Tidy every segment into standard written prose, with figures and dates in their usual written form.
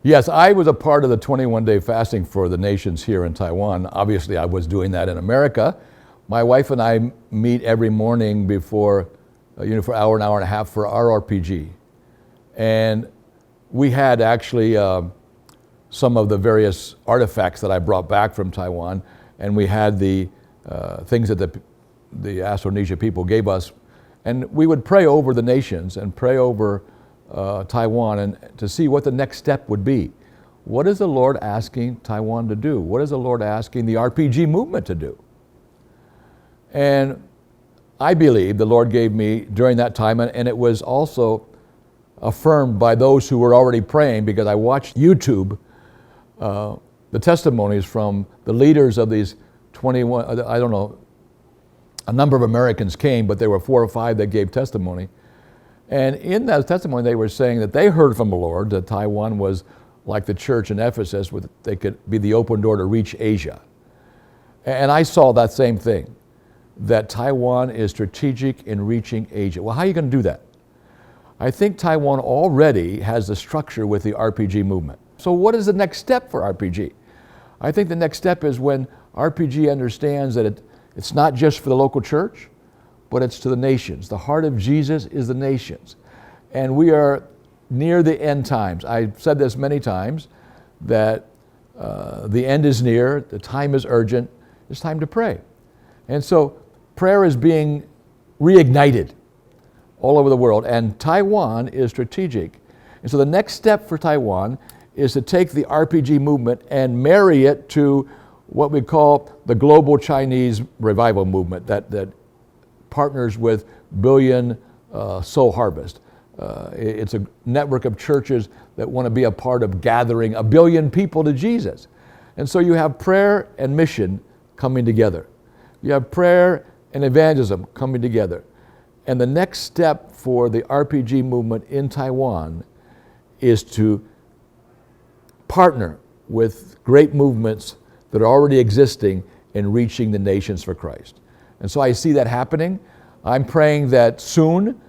Yes, I was a part of the 21-day fasting for the nations here in Taiwan. Obviously, I was doing that in America. My wife and I meet every morning before, for an hour and a half for our RPG. And we had actually some of the various artifacts that I brought back from Taiwan, and we had the things that the Austronesia people gave us. And we would pray over the nations and pray over Taiwan and to see what the next step would be. What is the Lord asking Taiwan to do? What is the Lord asking the RPG movement to do? And I believe the Lord gave me during that time, and it was also affirmed by those who were already praying, because I watched YouTube, the testimonies from the leaders of these 21, I don't know, a number of Americans came, but there were 4 or 5 that gave testimony. And in that testimony, they were saying that they heard from the Lord that Taiwan was like the church in Ephesus, they could be the open door to reach Asia. And I saw that same thing, that Taiwan is strategic in reaching Asia. Well, how are you going to do that? I think Taiwan already has the structure with the RPG movement. So what is the next step for RPG? I think the next step is when RPG understands that it's not just for the local church, but it's to the nations. The heart of Jesus is the nations. And we are near the end times. I've said this many times, that the end is near, the time is urgent, it's time to pray. And so prayer is being reignited all over the world, and Taiwan is strategic. And so the next step for Taiwan is to take the RPG movement and marry it to what we call the global Chinese revival movement that partners with Billion Soul Harvest. It's a network of churches that want to be a part of gathering 1 billion people to Jesus. And so you have prayer and mission coming together. You have prayer and evangelism coming together. And the next step for the RPG movement in Taiwan is to partner with great movements that are already existing in reaching the nations for Christ. And so I see that happening. I'm praying that soon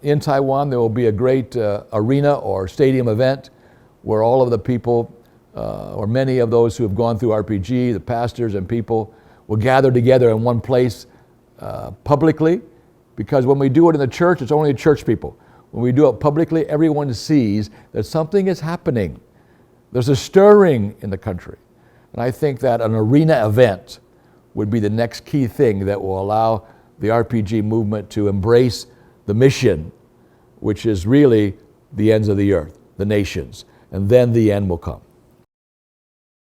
in Taiwan there will be a great arena or stadium event where all of the people, or many of those who have gone through RPG, the pastors and people, will gather together in one place publicly. Because when we do it in the church, it's only the church people. When we do it publicly, everyone sees that something is happening. There's a stirring in the country. And I think that an arena event would be the next key thing that will allow the RPG movement to embrace the mission, which is really the ends of the earth, the nations, and then the end will come.